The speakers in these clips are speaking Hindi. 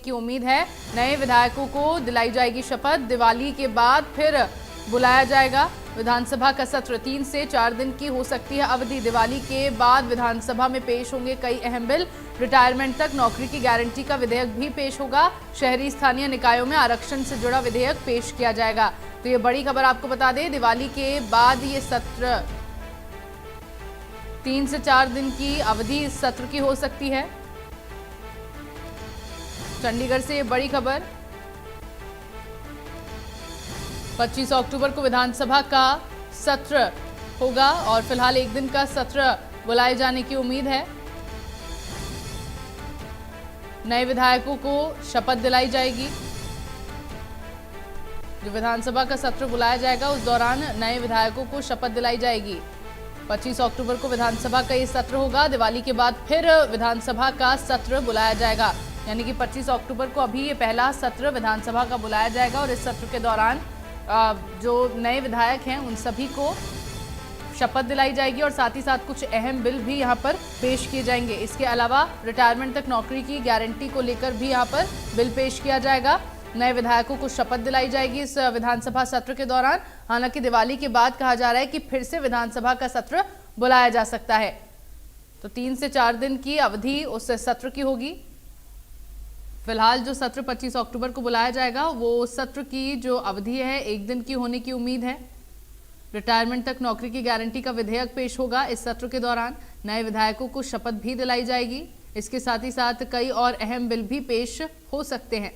की उम्मीद है। नए विधायकों को दिलाई जाएगी शपथ। दिवाली के बाद फिर बुलाया जाएगा विधानसभा का सत्र। 3 से 4 दिन की हो सकती है अवधि। दिवाली के बाद विधानसभा में पेश होंगे कई अहम बिल। रिटायरमेंट तक नौकरी की गारंटी का विधेयक भी पेश होगा। शहरी स्थानीय निकायों में आरक्षण से जुड़ा विधेयक पेश किया जाएगा। तो ये बड़ी खबर आपको बता दें, दिवाली के बाद ये सत्र 3 से 4 दिन की अवधि इस सत्र की हो सकती है। चंडीगढ़ से ये बड़ी खबर। 25 अक्टूबर को विधानसभा का सत्र होगा और फिलहाल एक दिन का सत्र बुलाए जाने की उम्मीद है। नए विधायकों को शपथ दिलाई जाएगी। जो विधानसभा का सत्र बुलाया जाएगा उस दौरान नए विधायकों को शपथ दिलाई जाएगी। 25 अक्टूबर को विधानसभा का ये सत्र होगा। दिवाली के बाद फिर विधानसभा का सत्र बुलाया जाएगा, यानी कि 25 अक्टूबर को अभी ये पहला सत्र विधानसभा का बुलाया जाएगा और इस सत्र के दौरान जो नए विधायक हैं उन सभी को शपथ दिलाई जाएगी और साथ ही साथ कुछ अहम बिल भी यहां पर पेश किए जाएंगे। इसके अलावा रिटायरमेंट तक नौकरी की गारंटी को लेकर भी यहां पर बिल पेश किया जाएगा। नए विधायकों को शपथ दिलाई जाएगी इस विधानसभा सत्र के दौरान। हालांकि दिवाली के बाद कहा जा रहा है कि फिर से विधानसभा का सत्र बुलाया जा सकता है। तो 3 से 4 दिन की अवधि उस सत्र की होगी। फिलहाल जो सत्र 25 अक्टूबर को बुलाया जाएगा वो सत्र की जो अवधि है 1 दिन की होने की उम्मीद है। रिटायरमेंट तक नौकरी की गारंटी का विधेयक पेश होगा इस सत्र के दौरान। नए विधायकों को शपथ भी दिलाई जाएगी। इसके साथ ही साथ कई और अहम बिल भी पेश हो सकते हैं।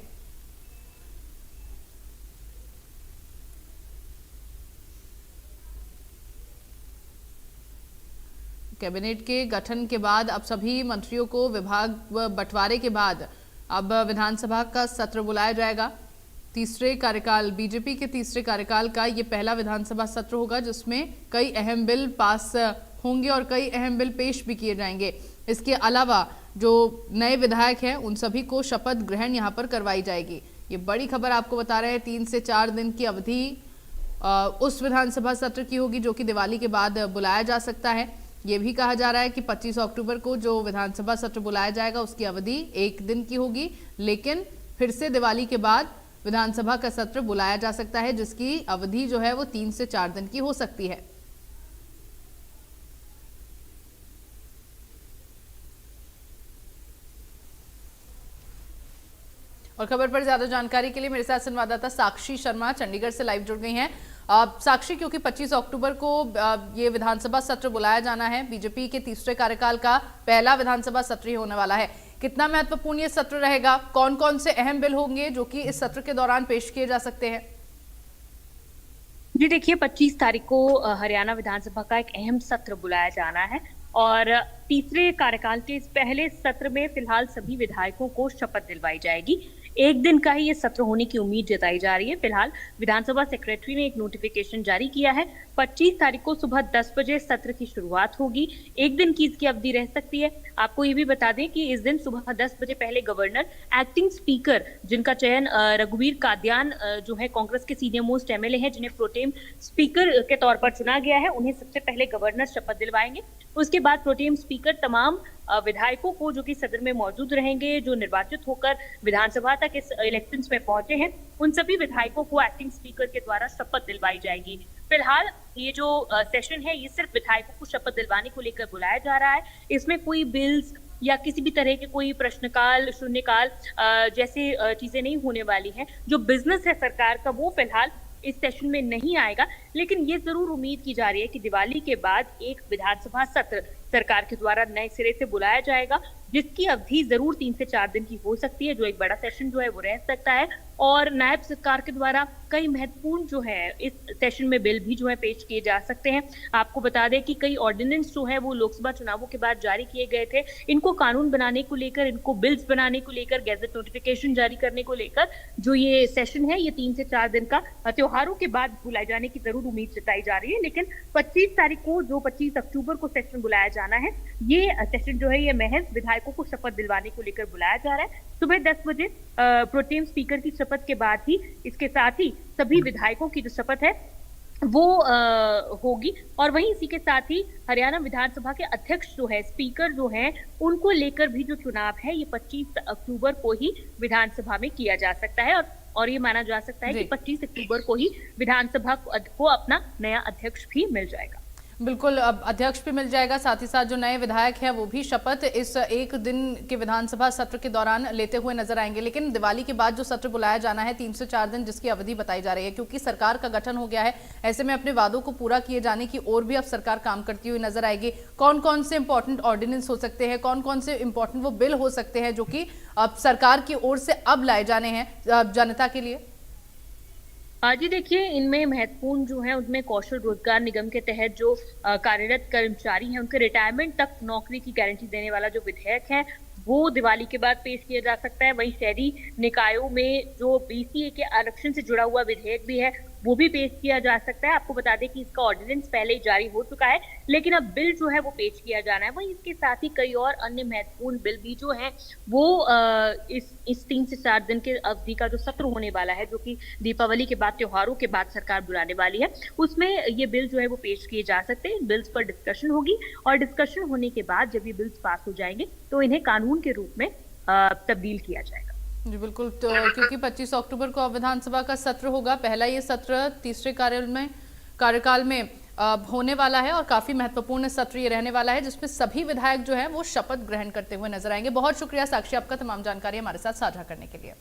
कैबिनेट के गठन के बाद अब सभी मंत्रियों को विभाग बंटवारे के बाद अब विधानसभा का सत्र बुलाया जाएगा। तीसरे कार्यकाल बीजेपी के तीसरे कार्यकाल का ये पहला विधानसभा सत्र होगा जिसमें कई अहम बिल पास होंगे और कई अहम बिल पेश भी किए जाएंगे। इसके अलावा जो नए विधायक हैं उन सभी को शपथ ग्रहण यहाँ पर करवाई जाएगी। ये बड़ी खबर आपको बता रहे हैं। 3 से 4 दिन की अवधि उस विधानसभा सत्र की होगी जो कि दिवाली के बाद बुलाया जा सकता है। ये भी कहा जा रहा है कि 25 अक्टूबर को जो विधानसभा सत्र बुलाया जाएगा उसकी अवधि 1 दिन की होगी, लेकिन फिर से दिवाली के बाद विधानसभा का सत्र बुलाया जा सकता है जिसकी अवधि जो है वो 3 से 4 दिन की हो सकती है। और खबर पर ज्यादा जानकारी के लिए मेरे साथ संवाददाता साक्षी शर्मा चंडीगढ़ से लाइव जुड़ गई हैं। साक्षी, क्योंकि 25 अक्टूबर को ये विधानसभा सत्र बुलाया जाना है, बीजेपी के तीसरे कार्यकाल का पहला विधानसभा सत्र ही होने वाला है, कितना महत्वपूर्ण ये सत्र रहेगा? कौन कौन से अहम बिल होंगे जो कि इस सत्र के दौरान पेश किए जा सकते हैं? जी देखिए, 25 तारीख को हरियाणा विधानसभा का एक अहम सत्र बुलाया जाना है और तीसरे कार्यकाल के इस पहले सत्र में फिलहाल सभी विधायकों को शपथ दिलवाई जाएगी। 1 दिन का ही ये सत्र होने की उम्मीद जताई जा रही है। फिलहाल विधानसभा सेक्रेटरी ने एक नोटिफिकेशन जारी किया है। 25 तारीख को सुबह 10 बजे सत्र की शुरुआत होगी। 1 दिन की इसकी अवधि रह सकती है। आपको ये भी बता दें कि इस दिन सुबह 10 बजे पहले गवर्नर, एक्टिंग स्पीकर जिनका चयन रघुवीर कादियान जो है कांग्रेस के सीनियर मोस्ट एमएलए हैं जिन्हें प्रोटेम स्पीकर के तौर पर चुना गया है, उन्हें सबसे पहले गवर्नर शपथ दिलवाएंगे। उसके बाद प्रोटेम स्पीकर तमाम विधायकों को जो कि सदन में मौजूद रहेंगे, जो निर्वाचित होकर विधानसभा तक इस इलेक्शंस में पहुंचे हैं, उन सभी विधायकों को एक्टिंग स्पीकर के द्वारा शपथ दिलवाई जाएगी। फिलहाल ये जो सेशन है ये सिर्फ विधायकों को शपथ दिलवाने को लेकर बुलाया जा रहा है। इसमें कोई बिल्स या किसी भी तरह के कोई प्रश्नकाल, शून्यकाल जैसे चीजें नहीं होने वाली हैं। जो बिजनेस है सरकार का वो फिलहाल इस सेशन में नहीं आएगा, लेकिन ये जरूर उम्मीद की जा रही है कि दिवाली के बाद एक विधानसभा सत्र सरकार के द्वारा नए सिरे से बुलाया जाएगा जिसकी अवधि जरूर 3 से 4 दिन की हो सकती है। जो एक बड़ा सेशन जो है वो रह सकता है और नायब सरकार के द्वारा कई महत्वपूर्ण जो है इस सेशन में बिल भी जो है पेश किए जा सकते हैं। आपको बता दें कि कई ऑर्डिनेंस जो है वो लोकसभा चुनावों के बाद जारी किए गए थे। इनको कानून बनाने को लेकर, इनको बिल्स बनाने को लेकर, गैजेट नोटिफिकेशन जारी करने को लेकर जो ये सेशन है ये 3 से 4 दिन का त्योहारों के बाद बुलाए जाने की जरूर उम्मीद जताई जा रही है। लेकिन 25 तारीख को जो 25 अक्टूबर को सेशन बुलाया जाना है, ये सेशन जो है ये महज विधायकों को शपथ दिलवाने को लेकर बुलाया जा रहा है। सुबह 10 बजे प्रोटेम स्पीकर की शपथ के बाद ही इसके साथ ही सभी विधायकों की जो शपथ है वो होगी। और वहीं इसी के साथ ही हरियाणा विधानसभा के अध्यक्ष जो है, स्पीकर जो हैं, उनको लेकर भी जो चुनाव है ये 25 अक्टूबर को ही विधानसभा में किया जा सकता है। और ये माना जा सकता है कि 25 अक्टूबर को ही विधानसभा को अपना नया अध्यक्ष भी मिल जाएगा। बिल्कुल, अब अध्यक्ष भी मिल जाएगा, साथ ही साथ जो नए विधायक हैं वो भी शपथ इस एक दिन के विधानसभा सत्र के दौरान लेते हुए नजर आएंगे। लेकिन दिवाली के बाद जो सत्र बुलाया जाना है 3 से 4 दिन, जिसकी अवधि बताई जा रही है, क्योंकि सरकार का गठन हो गया है, ऐसे में अपने वादों को पूरा किए जाने की ओर भी अब सरकार काम करती हुई नजर आएगी। कौन कौन से इंपॉर्टेंट ऑर्डिनेंस हो सकते हैं, कौन कौन से इंपॉर्टेंट वो बिल हो सकते हैं जो कि अब सरकार की ओर से अब लाए जाने हैं जनता के लिए? जी देखिए, इनमें महत्वपूर्ण जो है उनमें कौशल रोजगार निगम के तहत जो कार्यरत कर्मचारी हैं उनके रिटायरमेंट तक नौकरी की गारंटी देने वाला जो विधेयक है वो दिवाली के बाद पेश किया जा सकता है। वहीं शहरी निकायों में जो बीसीए के आरक्षण से जुड़ा हुआ विधेयक भी है वो भी पेश किया जा सकता है। आपको बता दें कि इसका ऑर्डिनेंस पहले ही जारी हो चुका है, लेकिन अब बिल जो है वो पेश किया जाना है। वहीं इसके साथ ही कई और अन्य महत्वपूर्ण बिल भी जो है वो इस 3 से 4 दिन के अवधि का जो सत्र होने वाला है, जो कि दीपावली के बाद, त्योहारों के बाद सरकार बुलाने वाली है, उसमें ये बिल जो है वो पेश किए जा सकते हैं। बिल्स पर डिस्कशन होगी और डिस्कशन होने के बाद जब ये बिल्स पास हो जाएंगे तो इन्हें कानून के रूप में तब्दील किया जाएगा। जी बिल्कुल, तो क्योंकि 25 अक्टूबर को विधानसभा का सत्र होगा, पहला ये सत्र तीसरे कार्यकाल में होने वाला है और काफी महत्वपूर्ण सत्र ये रहने वाला है, जिसमें सभी विधायक जो हैं वो शपथ ग्रहण करते हुए नजर आएंगे। बहुत शुक्रिया साक्षी, आपका तमाम जानकारी हमारे साथ साझा करने के लिए।